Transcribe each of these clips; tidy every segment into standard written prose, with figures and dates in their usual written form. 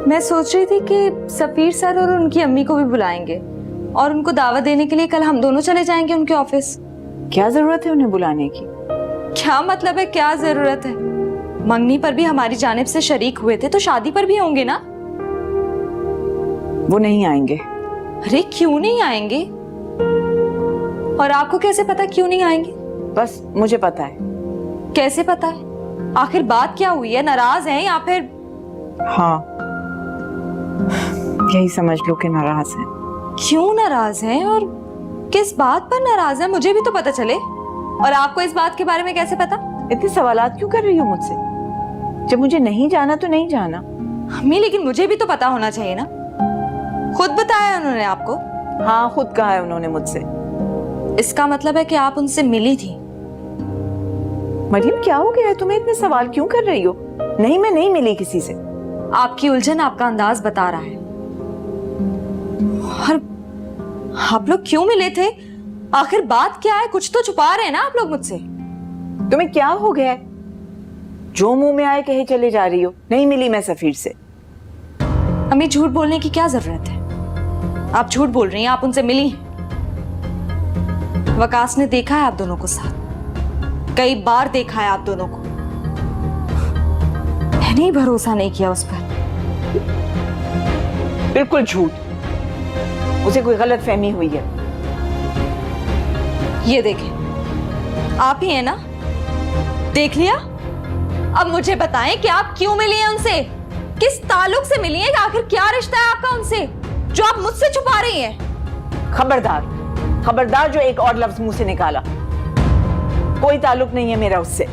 मैं सोच रही थी कि सफीर सर और उनकी अम्मी को भी बुलाएंगे और उनको दावत देने के लिए कल हम दोनों चले जाएंगे उनके ऑफिस। क्या जरूरत है उन्हें बुलाने की? क्या मतलब है क्या जरूरत है? मंगनी पर भी हमारी जानिब से शरीक हुए थे तो शादी पर भी होंगे ना। वो नहीं आएंगे। अरे क्यों नहीं आएंगे? और आपको कैसे पता क्यों नहीं आएंगे? बस मुझे पता है। कैसे पता है? आखिर बात क्या हुई है? नाराज हैं या फिर? हाँ, यही समझ लो कि नाराज हैं। क्यों नाराज हैं और किस बात पर नाराज हैं? मुझे भी तो पता चले। और आपको इस बात के बारे में कैसे पता? इतने सवालात क्यों कर रही हो मुझसे? जब मुझे नहीं जाना तो नहीं जाना। अम्मी लेकिन मुझे भी तो पता होना चाहिए ना। खुद बताया उन्होंने आपको? हाँ, खुद कहा है उन्होंने मुझसे। इसका मतलब है कि आप उनसे मिली थी। मरियम क्या हो गया है तुम्हें? इतने सवाल क्यों कर रही हो? नहीं, मैं नहीं मिली किसी से। आपकी उलझन आपका अंदाज बता रहा है। और आप लोग क्यों मिले थे? आखिर बात क्या है? कुछ तो छुपा रहे हैं ना आप लोग मुझसे। तुम्हें क्या हो गया है? जो मुंह में आए कहे चले जा रही हो। नहीं मिली मैं सफीर से। हमें झूठ बोलने की क्या जरूरत है? आप झूठ बोल रही हैं, आप उनसे मिली हैं। वकास ने देखा है आप दोनों को साथ, कई बार देखा है आप दोनों को। मैंने ही भरोसा नहीं किया उस पर। बिल्कुल झूठ। उसे कोई गलत फहमी हुई है। ये देखें, आप ही हैं ना? देख लिया? अब मुझे बताएं कि आप क्यों मिली हैं उनसे? किस ताल्लुक से मिली हैं? आखिर क्या रिश्ता है आपका उनसे जो आप मुझसे छुपा रही हैं? खबरदार, खबरदार जो एक और लफ्ज मुंह से निकाला। कोई ताल्लुक नहीं है मेरा उससे।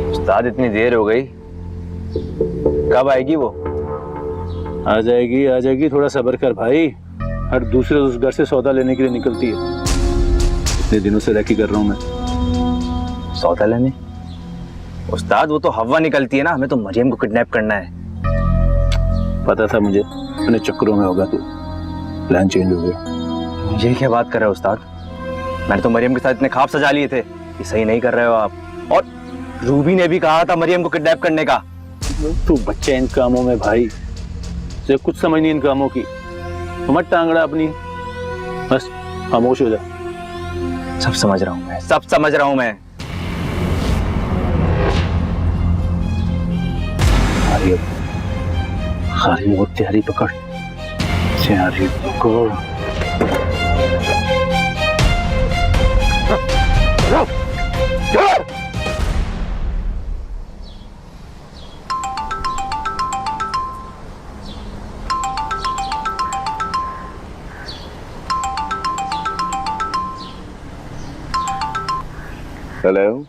उस्ताद इतनी देर हो गई, कब आएगी वो? आ जाएगी, थोड़ा सब्र कर भाई। हर दूसरे उस घर से सौदा लेने के लिए निकलती है। इतने दिनों से रखी कर रहा हूं मैं। सौदा लेने? उस्ताद वो तो हवा निकलती है ना, हमें तो मरियम को किडनैप करना है। पता था मुझे, अपने चक्करों में होगा तू। प्लान चेंज हो गया। ये क्या बात कर रहे हो उस्ताद? मैंने तो मरियम के साथ इतने ख्वाब सजा लिए थे। ये सही नहीं कर रहे हो आप। और रूबी ने भी कहा था मरियम को किडनैप करने का। तू बच्चा इन कामों में भाई, तुझे कुछ समझ नहीं इन कामों की। मत टांगड़ा अपनी, बस खामोश हो जा। सब समझ रहा हूं मैं, सब समझ रहा हूं मैं। खाली वो तैयारी पकड़, तैयारी पकड़। हेलो।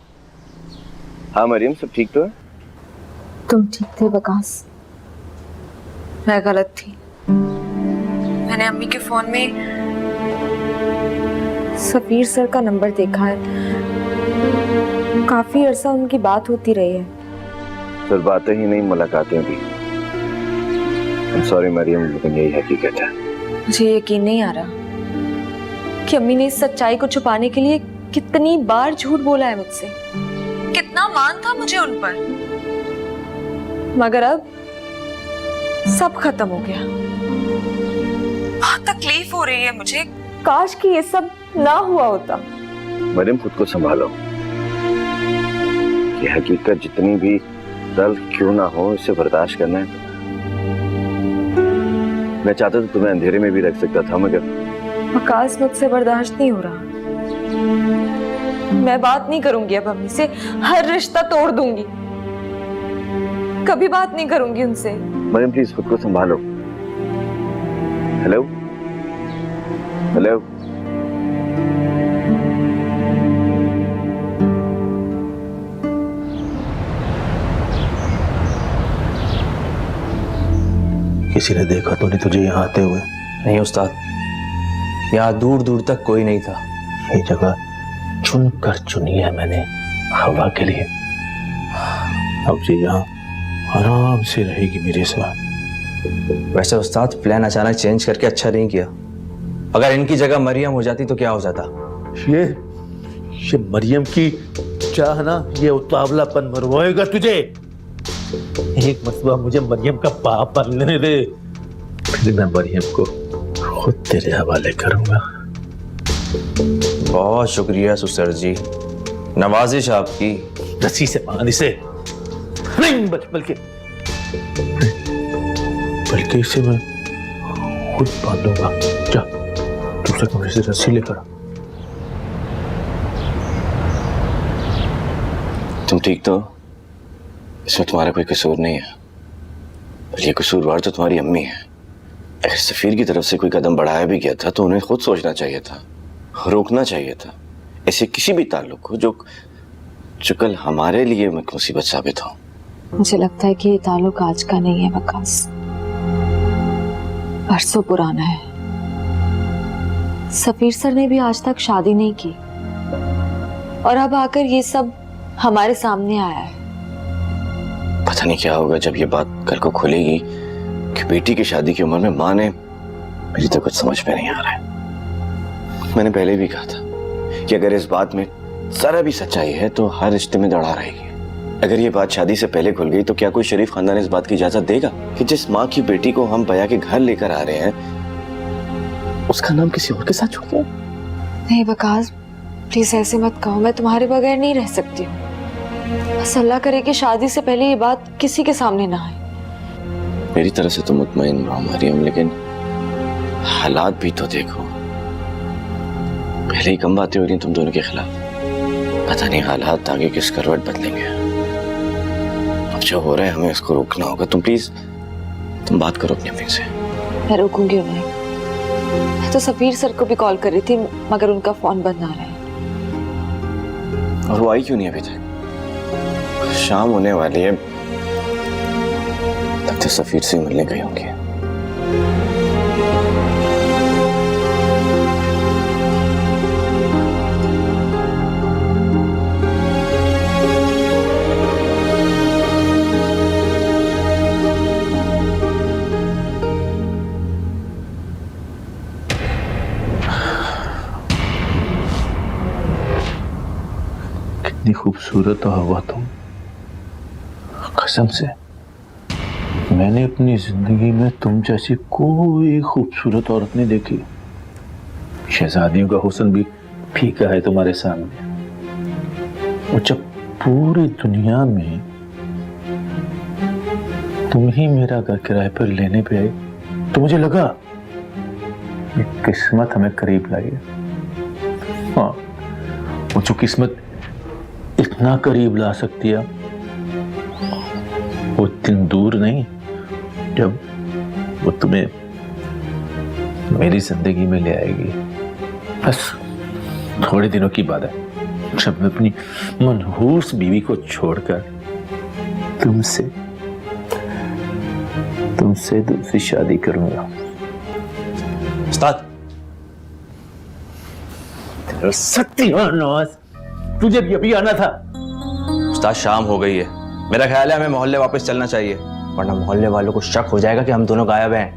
हाँ मरियम, सब ठीक तो है? तुम ठीक थे वकास, मैं गलत थी। मैंने अम्मी के फोन में सफीर सर का नंबर देखा है। काफी अरसा उनकी बात होती रही है। सिर्फ बातें ही नहीं, मुलाकातें भी। सॉरी मरियम, लेकिन यही हकीकत है। मुझे यकीन नहीं आ रहा कि अम्मी ने इस सच्चाई को छुपाने के लिए कितनी बार झूठ बोला है मुझसे। कितना मान था मुझे उन पर, मगर अब सब खत्म हो गया। बहुत तकलीफ हो रही है मुझे। काश कि ये सब ना हुआ होता। मरियम खुद को संभालो। ये हकीकत जितनी भी दर्द क्यों ना हो, इसे बर्दाश्त करना है। मैं चाहता तो तुम्हें अंधेरे में भी रख सकता था, मगर वकास मुझसे बर्दाश्त नहीं हो रहा। मैं बात नहीं करूंगी अब अम्मी से, हर रिश्ता तोड़ दूंगी। कभी बात नहीं करूंगी उनसे। मरियम प्लीज खुद को संभालो। Hello hello. किसी ने देखा तो नहीं तुझे यहाँ आते हुए? नहीं उस्ताद, यहाँ दूर दूर तक कोई नहीं था। ये जगह चुन कर चुनी है मैंने, हवा के लिए। अब ये यहाँ आराम से रहेगी मेरे साथ। वैसे उस्ताद प्लान अचानक चेंज करके अच्छा नहीं किया। अगर इनकी जगह मरियम हो जाती तो क्या हो जाता? ये मरियम की चाह ना, ये उतावलापन मरवाएगा तुझे। एक मरतबा मुझे मरियम का बाप बनने दे, फिर मैं मरियम को खुद तेरे हवाले करूंगा। बहुत शुक्रिया सुसर जी, नवाजिश आपकी। रस्सी से बांध इसे। नहीं बल्कि इसे मैं खुद बांधूंगा। जा दूसरे कमरे से रस्सी लेकर आ। तुम ठीक तो? इसमें तुम्हारा कोई कसूर नहीं है, ये कसूरवार तो तुम्हारी अम्मी है। अगर सफीर की तरफ से कोई कदम बढ़ाया भी गया था तो उन्हें खुद सोचना चाहिए था, रोकना चाहिए था ऐसे किसी भी ताल्लुक को जो कल हमारे लिए मुसीबत साबित हो। मुझे लगता है कि ये ताल्लुक आज का नहीं है वकास, बरसों पुराना है। सफीर सर ने भी आज तक शादी नहीं की और अब आकर ये सब हमारे सामने आया है। पता नहीं क्या होगा जब ये बात कल को खुलेगी कि बेटी की शादी की उम्र में माँ ने, मेरी तो कुछ समझ में नहीं आ रहा है। मैंने पहले भी कहा था कि अगर इस बात में जरा भी सच्चाई है तो हर रिश्ते में दरार आएगी। अगर ये बात शादी से पहले खुल गई तो क्या कोई शरीफ खानदान इस बात की इजाजत देगा कि जिस माँ की बेटी को हम बया के घर लेकर आ रहे हैं उसका नाम किसी और के साथ छूट गया? नहीं वकास, प्लीज ऐसे मत कहो, मैं तुम्हारे बगैर नहीं रह सकती हूँ। बस अल्लाह करे कि शादी से पहले ये बात किसी के सामने ना आए। मेरी तरफ से तो मुतमईन रहो मरियम, लेकिन हालात भी तो देखो। पहले ही कम बातें हो रही तुम दोनों के खिलाफ, पता नहीं हालात आगे किस करवट बदलेंगे। अब जो हो रहा है हमें इसको रोकना होगा। तुम प्लीज बात करो अपनी अम्मी से। मैं रोकूंगी उन्हें। मैं तो सफीर सर को भी कॉल कर रही थी मगर उनका फोन बंद आ रहा है। और वो आई क्यों नहीं अभी तक? शाम होने वाली है, तब तो सफीर से मिलने गई होंगी। कितनी खूबसूरत हवा तुम, कसम से मैंने अपनी जिंदगी में तुम जैसी कोई खूबसूरत औरत नहीं देखी। शहजादियों का हुस्न भी फीका है तुम्हारे सामने। और जब पूरी दुनिया में तुम ही मेरा घर किराए पर लेने पे आए तो मुझे लगा ये किस्मत हमें करीब लाई है। हाँ, वो जो किस्मत इतना करीब ला सकती है वो दिन दूर नहीं जब वो तुम्हें मेरी जिंदगी में ले आएगी। बस थोड़े दिनों की बात है जब मैं अपनी मनहूस बीवी को छोड़कर तुमसे दूसरी शादी करूंगा। उस्ताद, सत्यानाश, तुझे भी अभी आना था। उस्ताद शाम हो गई है, मेरा ख्याल है हमें मोहल्ले वापस चलना चाहिए, वरना मोहल्ले वालों को शक हो जाएगा कि हम दोनों गायब हैं।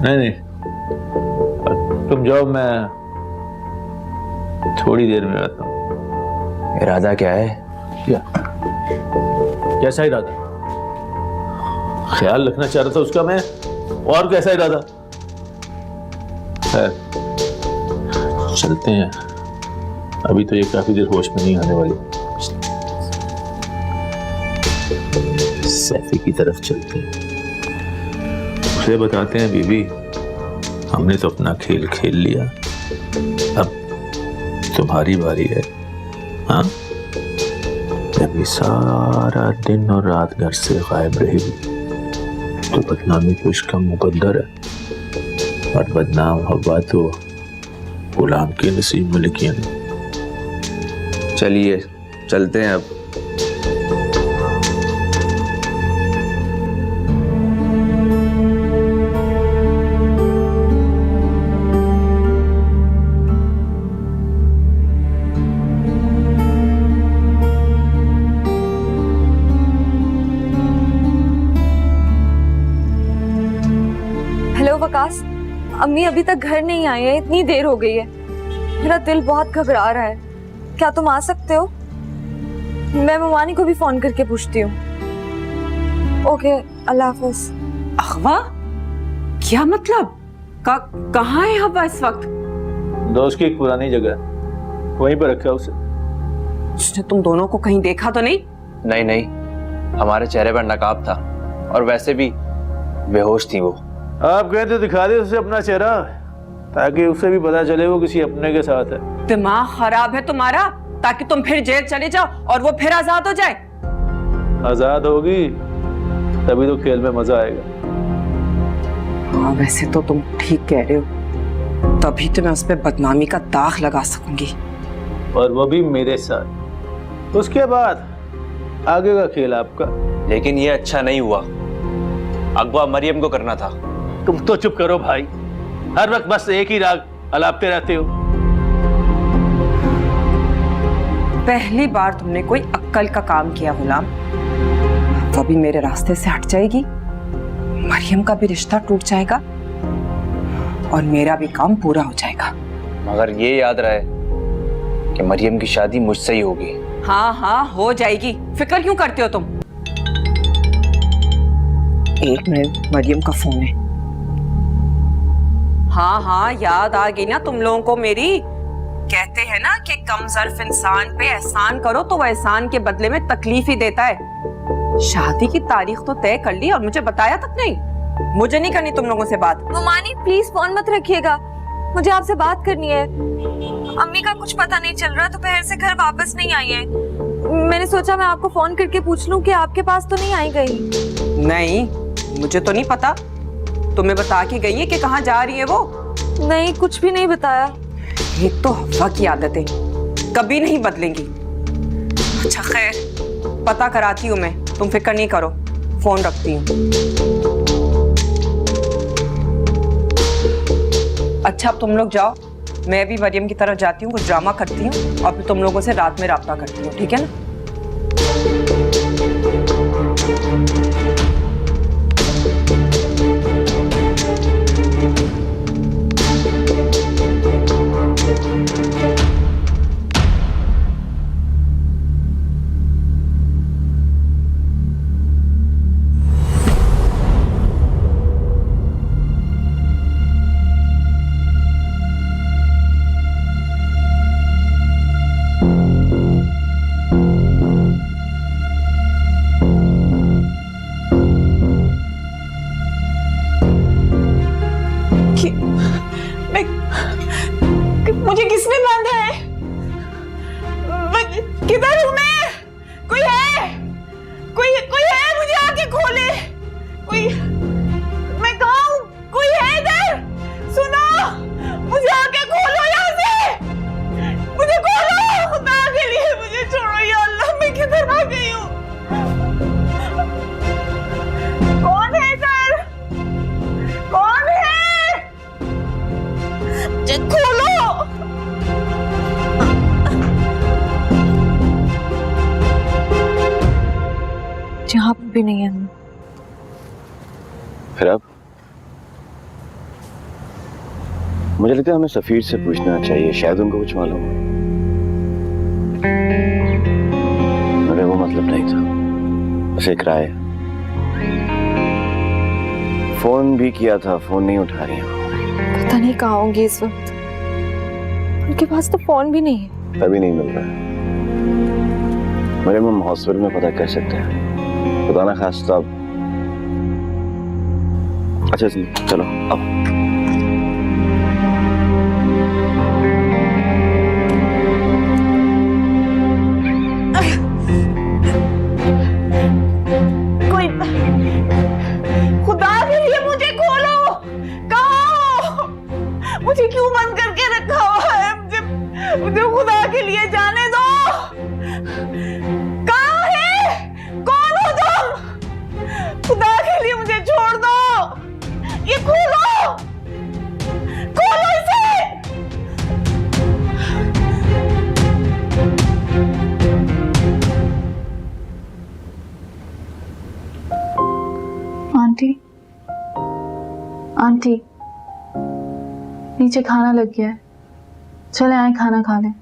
नहीं, तुम जाओ, मैं थोड़ी देर में आता हूँ। इरादा क्या है? कैसा इरादा? ख्याल रखना चाह रहा था उसका मैं, और कैसा इरादा? चलते हैं, अभी तो ये काफी देर होश में नहीं आने वाली। सैफी की तरफ चलते हैं, उसे बताते हैं बीबी हमने तो अपना खेल खेल लिया, अब तुम्हारी बारी है। हाँ, जब ये सारा दिन और रात घर से गायब रहेगी तो बदनामी तो इसका मुकद्दर है, और बदनाम हवा तो गुलाम के नसीब में लिखी है। चलिए चलते हैं अब। अम्मी अभी तक घर नहीं आई है, इतनी देर हो गई है। मेरा दिल बहुत घबरा रहा है। क्या तुम आ सकते हो? मैं ममानी को भी फोन करके पूछती हूँ। ओके, अल्लाह हाफिज। अखवा, क्या मतलब? कहाँ है हवा इस वक्त? दोस्त की एक पुरानी जगह, वहीं पर रखा उसे। उसने तुम दोनों को कहीं देखा तो नहीं? नहीं नहीं, हमारे चेहरे पर नकाब था और वैसे भी बेहोश थी वो। आप कहते दिखा दे उसे अपना चेहरा, ताकि उसे भी पता चले वो किसी अपने के साथ है। दिमाग खराब है तुम्हारा, ताकि तुम फिर जेल चले जाओ और वो फिर आजाद हो जाए। आजाद होगी तभी तो खेल में मजा आएगा। हाँ, वैसे तो तुम ठीक कह रहे हो, तभी तो मैं उस पर बदनामी का दाग लगा सकूंगी, और वो भी मेरे साथ। उसके बाद आगे का खेल आपका। लेकिन ये अच्छा नहीं हुआ। अगवा मरियम को करना था। तुम तो चुप करो भाई, हर वक्त बस एक ही राग अलापते रहते हो। पहली बार तुमने कोई अक्कल का काम किया गुलाम। वो भी मेरे रास्ते से हट जाएगी, मरियम का भी रिश्ता टूट जाएगा और मेरा भी काम पूरा हो जाएगा। मगर ये याद रहे कि मरियम की शादी मुझसे ही होगी। हाँ हाँ, हो जाएगी, फिक्र क्यों करते हो तुम? एक मिनट, मरियम का फोन है। हाँ हाँ, याद आ गई ना तुम लोगों को मेरी। कहते हैं ना कि कमजोर इंसान पे एहसान करो तो वह एहसान के बदले में तकलीफ ही देता है। शादी की तारीख तो तय कर ली और मुझे बताया तक नहीं। मुझे नहीं करनी तुम लोगों से बात। ममानी प्लीज फोन मत रखिएगा, मुझे आपसे बात करनी है। अम्मी का कुछ पता नहीं चल रहा, दोपहर से घर वापस नहीं आई है। मैंने सोचा मैं आपको फोन करके पूछ लूं कि आपके पास तो नहीं आई गई। नहीं, मुझे तो नहीं पता। तुम्हें बता के गई है कि कहाँ जा रही है वो? नहीं, कुछ भी नहीं बताया। एक तो हवा की आदतें कभी नहीं बदलेंगी। अच्छा खैर, पता कराती हूँ मैं, तुम फिक्र नहीं करो। फोन रखती हूँ। अच्छा, अब तुम लोग जाओ, मैं भी मरियम की तरफ जाती हूँ, कुछ ड्रामा करती हूँ और फिर तुम लोगों से रात में राब्ता करती हूँ, ठीक है ना? मुझे किसने बांधा है? किधर हूँ मैं? कोई है? कोई है? मुझे आके खोले। कोई, मैं कहाँ हूँ? कोई है इधर? सुनो, मुझे आके खोलो यहाँ से। मुझे खोलो, खुदा के लिए मुझे छोड़ो या अल्लाह, मैं किधर आ गई हूँ? कौन है इधर? कौन है? मुझे खोलो। यहाँ भी नहीं है। फिर अब मुझे लगता है हमें सफीर से पूछना चाहिए, शायद उनको कुछ मालूम हो। मगर वो मतलब नहीं था, बस एक राय। फोन भी किया था, फोन नहीं उठा रही हैं। पता नहीं कहाँ होंगी इस वक्त, उनके पास तो फोन भी नहीं है। अभी नहीं मिल रहा है। मरियम, हम हॉस्पिटल में पता कर सकते हैं, खुदा ना खास्ता। अच्छा चलो अब। कोई, खुदा के लिए मुझे खोलो। कहाँ हो? मुझे क्यों बंद करके रखा हुआ है? मुझे खुदा के लिए जाने दो। कहाँ है? कौन हो तुम? खुदा के लिए मुझे छोड़ दो। ये खोलो, खोलो इसे। आंटी, आंटी, नीचे खाना लग गया है, चले आए खाना खा लें।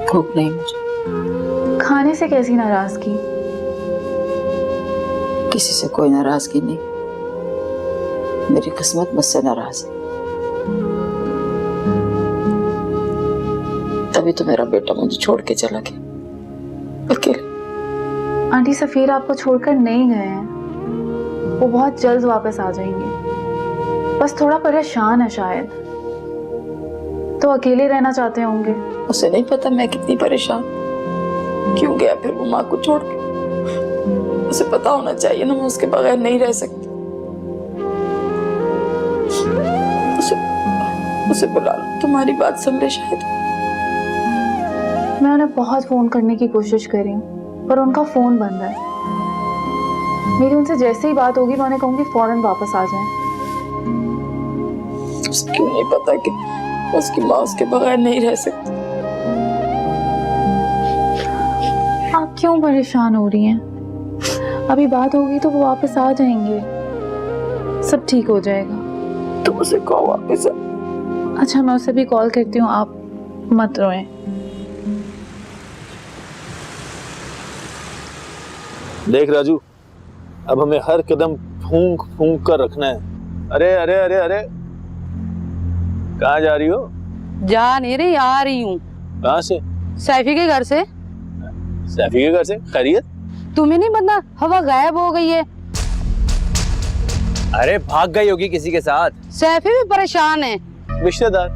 भूख नहीं मुझे। खाने से कैसी नाराजगी? किसी से कोई नाराजगी नहीं, मेरी किस्मत मुझसे नाराज है। तभी तो मेरा बेटा मुझे छोड़ के चला गया अकेले। आंटी सफीर आपको छोड़कर नहीं गए हैं, वो बहुत जल्द वापस आ जाएंगे, बस थोड़ा परेशान है शायद, तो अकेले रहना चाहते होंगे। उसे नहीं पता मैं कितनी परेशान, क्यों गया फिर वो माँ को छोड़ के। उसे पता होना चाहिए ना मैं उसके बगैर नहीं रह सकती। उसे बुला लो, तुम्हारी बात समझे शायद। मैं उन्हें बहुत फोन करने की कोशिश करी पर उनका फोन बंद है। मेरी उनसे जैसे ही बात होगी मैं उन्हें कहूंगी फौरन वापस आ जाएं। उसे क्यों नहीं पता कि उसकी माँ उसके बगैर नहीं रह सकती। आप क्यों परेशान हो रही हैं? अभी बात होगी तो वो वापस आ जाएंगे, सब ठीक हो जाएगा। तुम उसे कहो वापस आ। अच्छा मैं उसे भी कॉल करती हूँ, आप मत रोएं। देख राजू, अब हमें हर कदम फूंक फूंक कर रखना है। अरे अरे अरे अरे, कहाँ जा रही हो? जा नहीं रही, आ रही हूँ। कहाँ से? सैफी के घर से। सैफी के घर से? खैरियत? तुम्हें नहीं पता, हवा गायब हो गई है। अरे भाग गई होगी किसी के साथ। सैफी भी परेशान है। रिश्तेदार,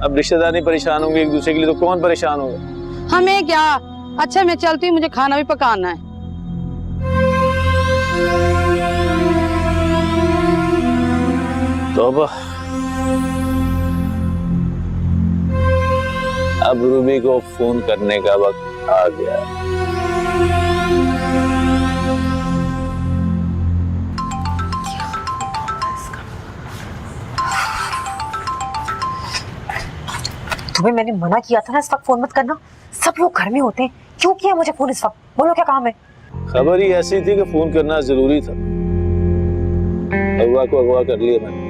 अब रिश्तेदार नहीं परेशान होंगे एक दूसरे के लिए तो कौन परेशान होगा? हमें क्या। अच्छा मैं चलती हूँ, मुझे खाना भी पकाना है। तौबा, अब रूबी को फोन करने का वक्त आ गया। तुम्हें मैंने मना किया था ना इस वक्त फोन मत करना। सब लोग घर में होते हैं, क्यों किया मुझे फोन इस वक्त? बोलो क्या काम है? खबर ही ऐसी थी कि फोन करना जरूरी था। अगवा को अगवा कर लिया मैंने।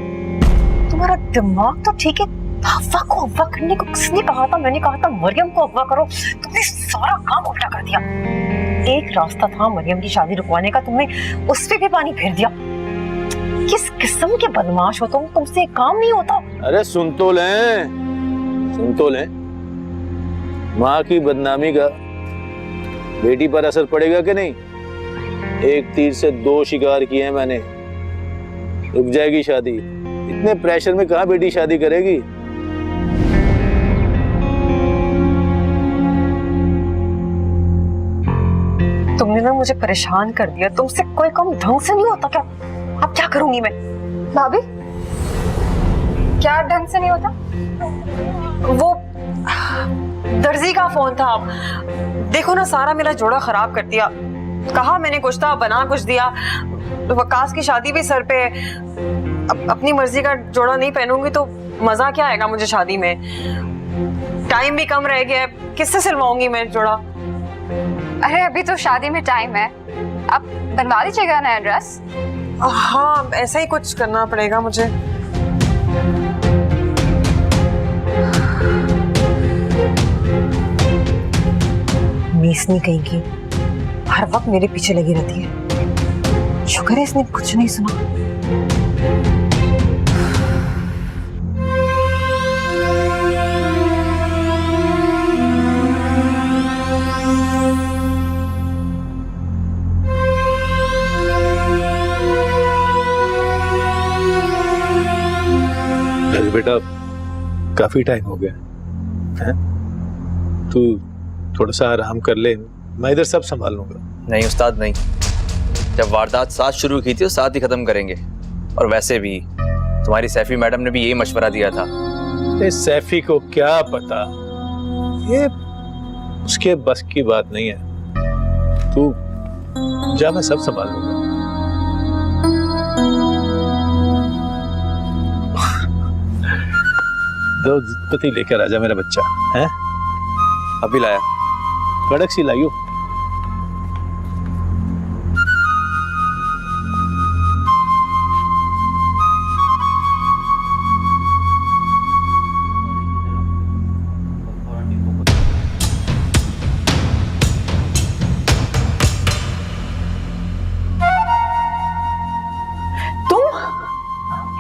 तुम्हारा दिमाग तो ठीक है, हवा को अगवा करने को किसने कहा था? मैंने कहा था मरियम को अगवा करो, तुमने सारा काम उल्टा कर दिया। एक रास्ता था मरियम की शादी रुकवाने का, तुमने उस पे भी पानी फेर दिया। किस किस्म के बदमाश हो तुम? तुमसे एक काम नहीं होता। अरे सुन तो ले, माँ की बदनामी का बेटी पर असर पड़ेगा कि नहीं? एक तीर से दो शिकार किए हैं मैंने। रुक जाएगी शादी, इतने प्रेशर में कहाँ बेटी शादी करेगी? तुमने ना मुझे परेशान कर दिया, तुमसे कोई काम ढंग से नहीं होता क्या? अब क्या करूंगी मैं? भाभी क्या ढंग से नहीं होता? वो दर्जी का फोन था। अब देखो ना, सारा मेरा जोड़ा खराब कर दिया। कहा मैंने कुछ था, बना कुछ दिया। वकास की शादी भी सर पे। अपनी मर्जी का जोड़ा नहीं पहनूंगी तो मजा क्या आएगा मुझे शादी में? टाइम भी कम रह गया है, किससे सिलवाऊंगी मैं जोड़ा? अरे अभी तो शादी में टाइम है, अब बनवा दीजिएगा नया ड्रेस। हाँ ऐसा ही कुछ करना पड़ेगा मुझे। मीसनी कहीं की हर वक्त मेरे पीछे लगी रहती है। शुक्र है इसने कुछ नहीं सुना। अरे बेटा, काफी टाइम हो गया है, तू थोड़ा सा आराम कर ले, मैं इधर सब संभाल लूंगा। नहीं उस्ताद नहीं, जब वारदात साथ शुरू की थी तो साथ ही खत्म करेंगे। और वैसे भी तुम्हारी सैफी मैडम ने भी यही मशवरा दिया था। अरे सैफी को क्या पता, ये उसके बस की बात नहीं है। तू जा, मैं सब संभाल लूंगा। दो पति लेकर आजा मेरा बच्चा है। अभी लाया। कड़क सी लाइयो।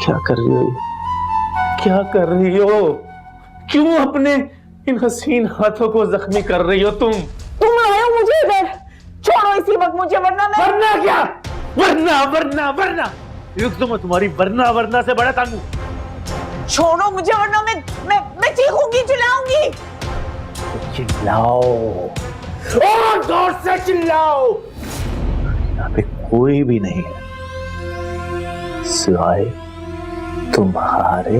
क्या कर रही हो ये? क्या कर रही हो? क्यों अपने इन हसीन हाथों को जख्मी कर रही हो तुम? तुम आए हो मुझे इधर, छोड़ो इसी वक्त मुझे, वरना मैं वरना क्या? वरना रुक तो मैं तुम्हारी वरना से बड़ा तंग हूं। छोड़ो मुझे, वरना मैं चीखूंगी, चिल्लाऊंगी। चिल्लाओ और जोर से चिल्लाओ। यहाँ पे कोई भी नहीं है सिवाय तुम्हारे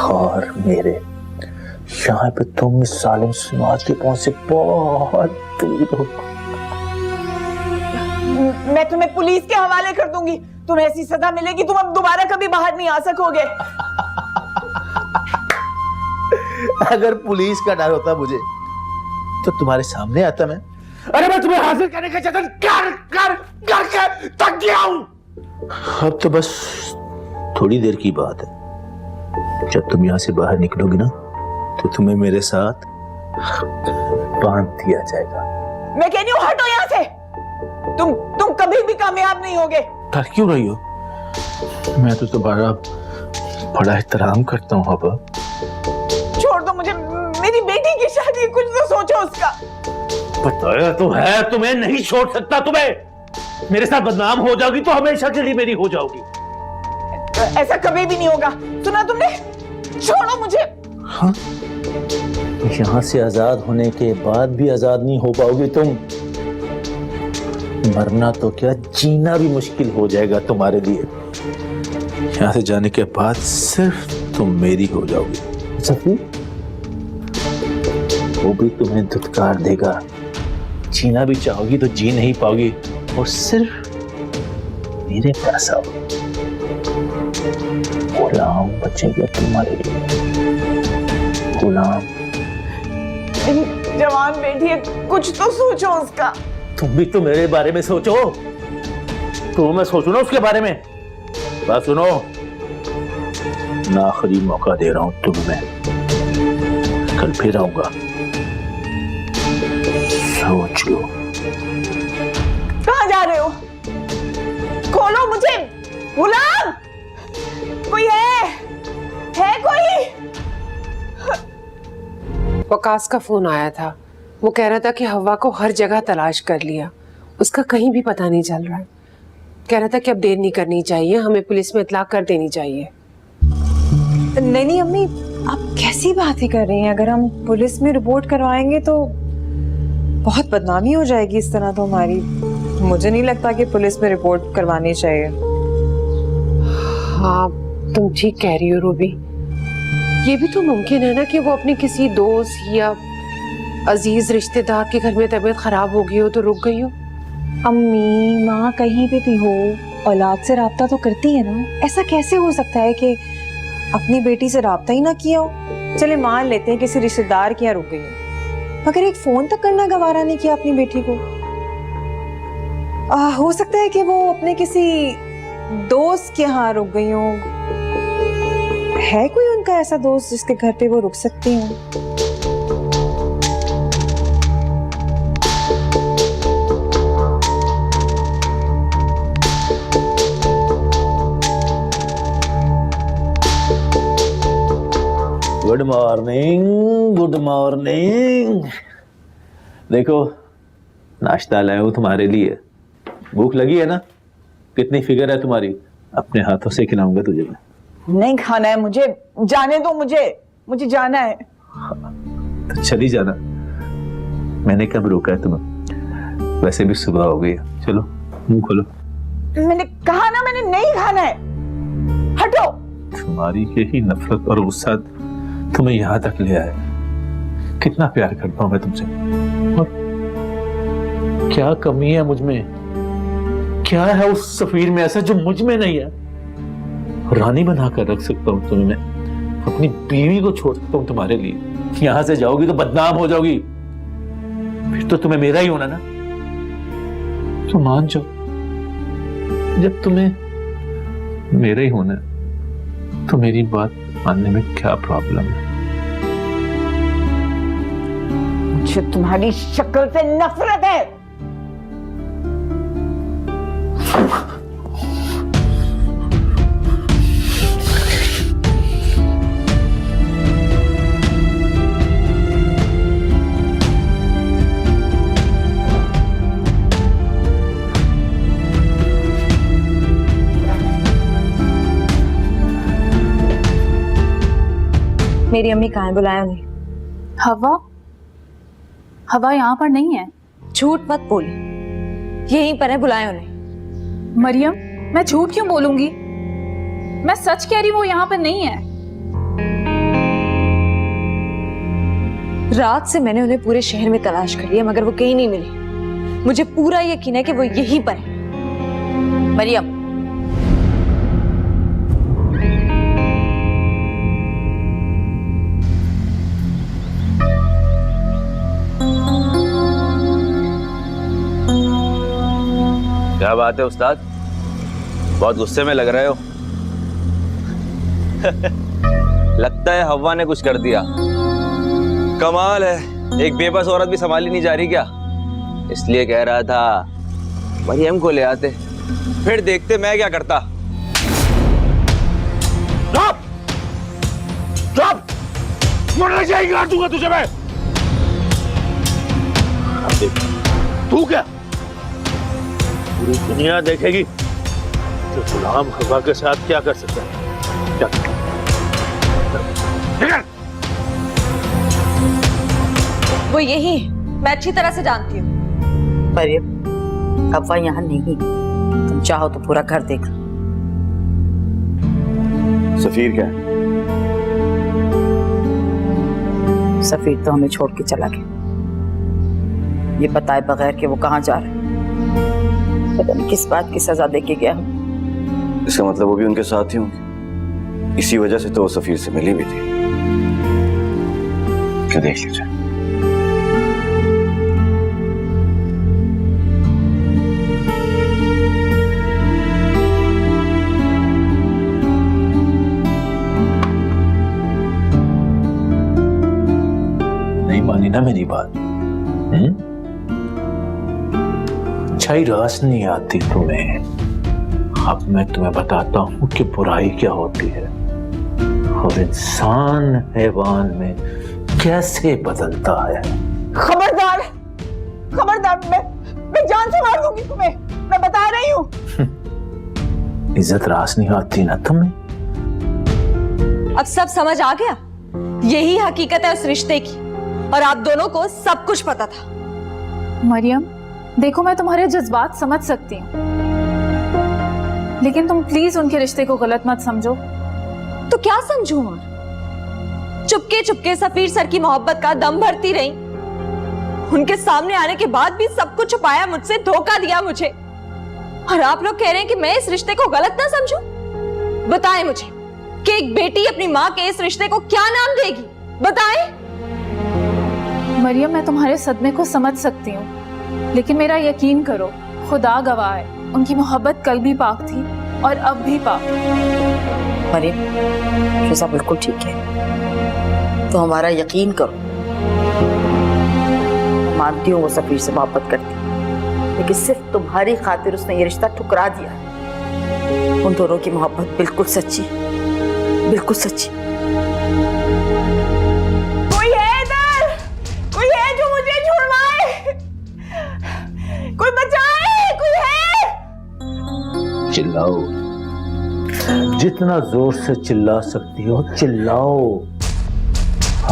और मेरे। यहाँ पे तुम इस सालिम समाज के पहुंच से बहुत दूर हो। मैं तुम्हें पुलिस के हवाले कर दूंगी, तुम्हें ऐसी सजा मिलेगी, तुम अब दोबारा कभी बाहर नहीं आ सकोगे। अगर पुलिस का डर होता मुझे तो तुम्हारे सामने आता मैं। अरे मैं तुम्हें हासिल करने का जतन कर थक गया हूं। अब तो बस थोड़ी देर की बात है, जब तुम यहां से बाहर निकलोगी ना तो तुम्हें मेरे साथ बांध दिया जाएगा। मैं कहती हूँ हटो यहाँ से, तुम कभी भी कामयाब नहीं होगे। डर क्यों रही हो? मैं तो तुम्हारा बड़ा एहतराम करता हूँ। अब छोड़ दो मुझे, मेरी बेटी की शादी, कुछ तो सोचो उसका। बताया तो है तुम्हें नहीं छोड़ सकता। तुम्हें मेरे साथ बदनाम हो जाओगी तो हमेशा के लिए मेरी हो जाओगी। ऐसा कभी भी नहीं होगा, सुना तुमने? छोड़ो मुझे। हाँ? यहाँ से आजाद होने के बाद भी आजाद नहीं हो पाओगी तुम। मरना तो क्या, जीना भी मुश्किल हो जाएगा तुम्हारे लिए। यहाँ से जाने के बाद सिर्फ तुम मेरी हो जाओगी। सफी वो भी तुम्हें धुतकार देगा। जीना भी चाहोगी तो जी नहीं पाओगी और सिर्फ मेरे पास आओ। गुलाम बचेगा तुम्हारे लिए, गुलाम। जवान बेटी है, कुछ तो सोचो उसका। तुम भी तो मेरे बारे में सोचो। तो मैं सोचू ना उसके बारे में। बात सुनो, ना आखिरी मौका दे रहा हूं तुम्हें मैं। कल फिर आऊंगा, सोच लो। कहाँ जा रहे हो? खोलो मुझे। गुलाम, कोई है कोई? वकास का फोन आया था, वो कह रहा था कि हवा को हर जगह तलाश कर लिया, उसका कहीं भी पता नहीं चल रहा है। कह रहा था कि अब देर नहीं करनी चाहिए, हमें पुलिस में इतला कर देनी चाहिए। नहीं अम्मी, आप कैसी बातें कर रही हैं? अगर हम पुलिस में रिपोर्ट करवाएंगे तो बहुत बदनामी हो जाएगी इस तरह तो हमारी। मुझे नहीं लगता कि पुलिस में रिपोर्ट करवानी चाहिए। हाँ तुम ठीक कह रही हो रूबी। ये भी तो मुमकिन है ना कि वो अपने किसी दोस्त या अजीज रिश्तेदार के घर में तबीयत खराब हो गई हो तो रुक गई हो। अम्मी, माँ कहीं पे भी हो, औलाद से राब्ता तो करती है ना। ऐसा कैसे हो सकता है कि अपनी बेटी से राब्ता ही ना किया हो? चले मान लेते हैं किसी रिश्तेदार के यहाँ रुक गई हो, मगर एक फोन तक करना गवारा नहीं किया अपनी बेटी को। हो सकता है कि वो अपने किसी दोस्त के यहाँ रुक गई हो। है कोई उनका ऐसा दोस्त जिसके घर पे वो रुक सकती हो? Good morning, good morning. देखो नाश्ता लाया हूं तुम्हारे लिए। भूख लगी है ना? कितनी फिगर है तुम्हारी? अपने हाथों से खिलाऊंगा तुझे मैं। नहीं खाना है मुझे, जाने दो मुझे जाना है। तो चली जाना, मैंने कब रोका है तुम्हें? वैसे भी सुबह हो गई है, चलो मुंह खोलो। मैंने कहा ना, मैंने नहीं खाना है, हटो। तुम्हारी यही नफरत और गुस्सा तुम्हें यहां तक ले आया। कितना प्यार करता हूं मैं तुमसे, और क्या कमी है मुझ में? क्या है उस सफीर में ऐसा जो मुझ में नहीं है? रानी बनाकर रख सकता हूं तुम्हें मैं, अपनी बीवी को छोड़ सकता हूं तुम्हारे लिए। यहां से जाओगी तो बदनाम हो जाओगी, फिर तो तुम्हें मेरा ही होना ना। तो मान जाओ, जब तुम्हें मेरा ही होना है तो मेरी बात मानने में क्या प्रॉब्लम है? मुझे तुम्हारी शक्ल से नफरत है। मेरी अम्मी कहाँ है? बुलाया उन्हें। हवा हवा यहाँ पर नहीं है। झूठ मत बोल, यहीं पर है, बुलाया उन्हें। मरियम, मैं झूठ क्यों बोलूंगी? मैं सच कह रही हूँ, वो यहाँ पर नहीं है। रात से मैंने उन्हें पूरे शहर में तलाश कर लिया मगर वो कहीं नहीं मिली। मुझे पूरा यकीन है कि वो यहीं पर है। मरियम, क्या बात है उस्ताद, बहुत गुस्से में लग रहे हो। लगता है हवा ने कुछ कर दिया। कमाल है, एक बेबस औरत भी संभाली नहीं जा रही क्या? इसलिए कह रहा था मरियम को ले आते, फिर देखते मैं क्या करता। स्टॉप! स्टॉप! मरना चाहिए, काट दूंगा तुझे मैं। अब देख, तू क्या पूरी दुनिया देखेगी तो गुलाम हवा के साथ क्या कर सकता है। क्या वो यही, मैं अच्छी तरह से जानती हूँ। मरियम, हवा यहाँ नहीं, तुम चाहो तो पूरा घर देख लो। सफीर क्या है? सफीर तो हमें छोड़ के चला गया, ये बताए बगैर कि वो कहाँ जा रहा है। पता नहीं किस बात की सजा दे के गया हूँ। इसका मतलब वो भी उनके साथ ही होंगे, इसी वजह से तो वो सफीर से मिली भी थी। क्या देख लीजिए। नहीं मानी ना मेरी बात? अच्छाई रास नहीं आती तुम्हें। अब मैं तुम्हें बताता हूँ कि बुराई क्या होती है और इंसान हैवान में कैसे बदलता है। खबरदार, खबरदार, मैं जान से मार दूंगी तुम्हें, मैं बता रही हूँ। इज्जत रास नहीं आती ना तुम्हें? अब सब समझ आ गया, यही हकीकत है उस रिश्ते की और आप दोनों को सब कुछ पता था। मरियम, देखो मैं तुम्हारे जज्बात समझ सकती हूँ, लेकिन तुम प्लीज उनके रिश्ते को गलत मत समझो। तो क्या समझूं? और चुपके चुपके सफीर सर की मोहब्बत का दम भरती रही, उनके सामने आने के बाद भी सब कुछ छुपाया मुझसे, धोखा दिया मुझे, और आप लोग कह रहे हैं कि मैं इस रिश्ते को गलत ना समझूं? बताएं मुझे कि एक बेटी अपनी माँ के इस रिश्ते को क्या नाम देगी, बताएं। मरियम, मैं तुम्हारे सदमे को समझ सकती हूँ, लेकिन मेरा यकीन करो, खुदा गवाह है, उनकी मोहब्बत कल भी पाक थी और अब भी पाक। मरियम, फिजा बिल्कुल ठीक है, तो हमारा यकीन करो। मानती हूँ वो सफीर से मोहब्बत करती, लेकिन सिर्फ तुम्हारी खातिर उसने ये रिश्ता ठुकरा दिया। उन दोनों की मोहब्बत बिल्कुल सच्ची, बिल्कुल सच्ची। कोई है इधर? कोई है जो मुझे छुड़वाए? कोई बचाए? कोई है? चिल्लाओ, जितना जोर से चिल्ला सकती हो चिल्लाओ।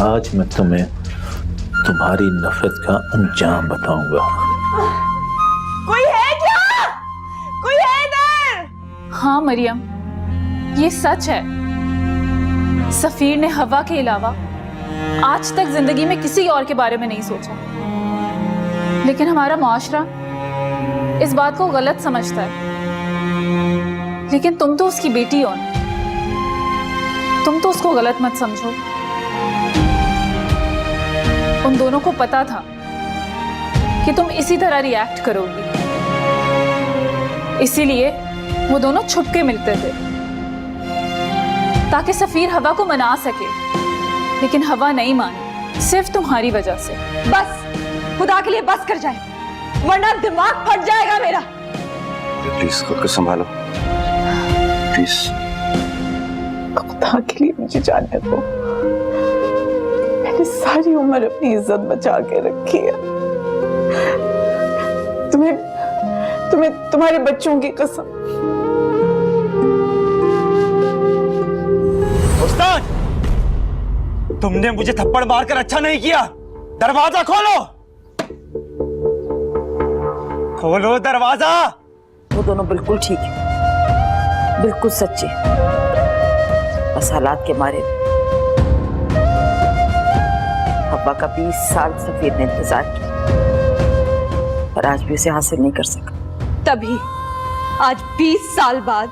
आज मैं तुम्हें तुम्हारी नफरत का अंजाम बताऊंगा। कोई है क्या? कोई है इधर? हाँ मरियम, ये सच है, सफीर ने हवा के अलावा आज तक जिंदगी में किसी और के बारे में नहीं सोचा, लेकिन हमारा मुआशरा इस बात को गलत समझता है। लेकिन तुम तो उसकी बेटी हो, तुम तो उसको गलत मत समझो। उन दोनों को पता था कि तुम इसी तरह रिएक्ट करोगी, इसीलिए वो दोनों छुप के मिलते थे ताकि सफीर हवा को मना सके, लेकिन हवा नहीं मानी, सिर्फ तुम्हारी वजह से। बस, खुदा के लिए बस कर जाए, वरना दिमाग फट जाएगा मेरा। प्लीज खुद को संभालो, प्लीज। खुदा के लिए मुझे जाने दो, मैंने सारी उम्र अपनी इज्जत बचा के रखी है। तुम्हें तुम्हारे बच्चों की कसम। उस्ताद, तुमने मुझे थप्पड़ मारकर अच्छा नहीं किया। दरवाजा खोलो, खोलो दरवाजा। वो दोनों बिल्कुल ठीक है, बिल्कुल सच्चे, बस हालात के मारे हब्बा का 20 साल सफीर ने इंतजार किया पर आज भी उसे हासिल नहीं कर सका। तभी आज 20 साल बाद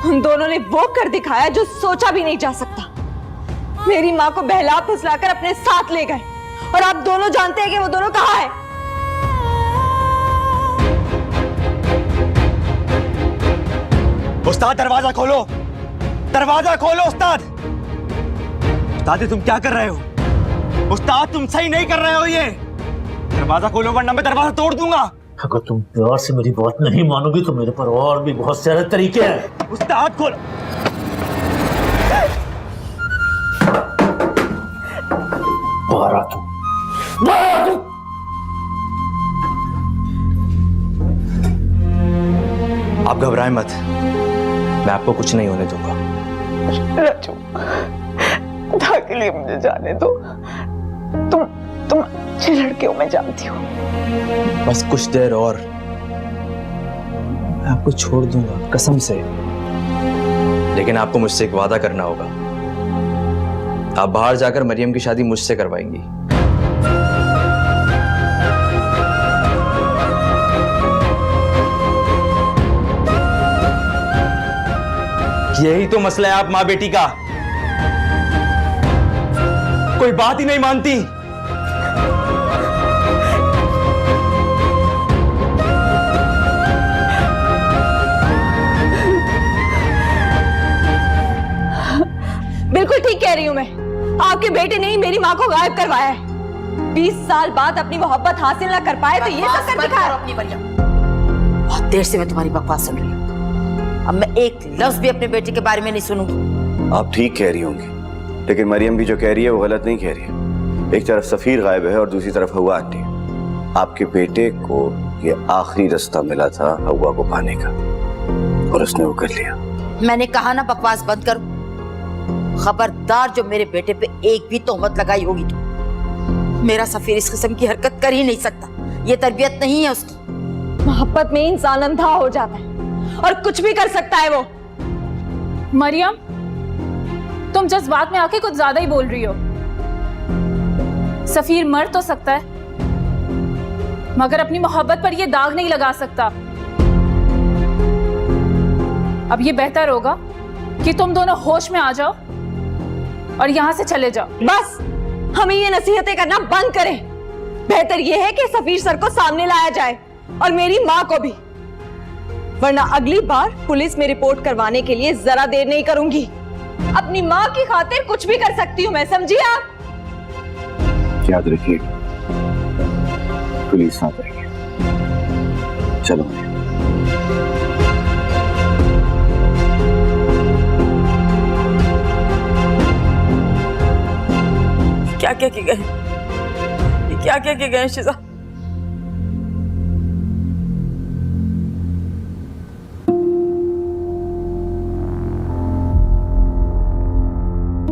उन दोनों ने वो कर दिखाया जो सोचा भी नहीं जा सकता। मेरी माँ को बहला फुसलाकर अपने साथ ले गए और आप दोनों जानते हैं कि वो दोनों कहाँ है। उस्ताद दरवाजा खोलो, दरवाजा खोलो उस्ताद। उस्ताद तुम क्या कर रहे हो? उस्ताद तुम सही नहीं कर रहे हो, ये दरवाजा खोलो वरना मैं दरवाजा तोड़ दूंगा। अगर तुम प्यार से मेरी बात नहीं मानोगे तो मेरे पर और भी बहुत सारे तरीके हैं। उस्ताद खोलो। बाहर आ तुम, बाहर आ तुम। आप घबराएं मत, मैं आपको कुछ नहीं होने दूंगा। राजू, खुदा के लिए मुझे जाने दो। तुम अच्छे लड़के हो, मैं जानती हूँ। बस कुछ देर और, मैं आपको छोड़ दूंगा कसम से। लेकिन आपको मुझसे एक वादा करना होगा। आप बाहर जाकर मरियम की शादी मुझसे करवाएंगी। यही तो मसला है आप माँ बेटी का, कोई बात ही नहीं मानती। बिल्कुल ठीक कह रही हूं मैं। आपके बेटे ने ही मेरी माँ को गायब करवाया है। 20 साल बाद अपनी मोहब्बत हासिल ना कर पाए तो ये सब कर दिखाया। अपनी मरियम, बहुत देर से मैं तुम्हारी बकवास सुन रही हूँ। अब मैं एक लफ्ज भी अपने बेटे के बारे में नहीं सुनूंगी। आप ठीक कह रही होंगी, लेकिन मरियम भी जो कह रही है वो गलत नहीं कह रही है। एक तरफ सफीर गायब है और दूसरी तरफ हवा आंटी। आपके बेटे को ये आखिरी रास्ता मिला था हवा को पाने का और उसने वो कर लिया। मैंने कहा ना बकवास बंद करो। खबरदार जो मेरे बेटे पे एक भी तोहमत लगाई होगी तो मेरा सफीर इस किस्म की हरकत कर ही नहीं सकता। ये तरबियत नहीं है उसकी। मोहब्बत में इंसान अंधा हो जाता है और कुछ भी कर सकता है वो। मरियम, तुम जज्बात में आके कुछ ज्यादा ही बोल रही हो। सफीर मर तो सकता है मगर अपनी मोहब्बत पर ये दाग नहीं लगा सकता। अब ये बेहतर होगा कि तुम दोनों होश में आ जाओ और यहां से चले जाओ। बस हमें ये नसीहतें करना बंद करें। बेहतर यह है कि सफीर सर को सामने लाया जाए और मेरी माँ को भी, वरना अगली बार पुलिस में रिपोर्ट करवाने के लिए जरा देर नहीं करूंगी। अपनी माँ की खातिर कुछ भी कर सकती हूँ मैं, समझिए आप। याद रखिए पुलिस साथ रहेगी। चलो क्या क्या किए गए, क्या क्या किए गए शिजा?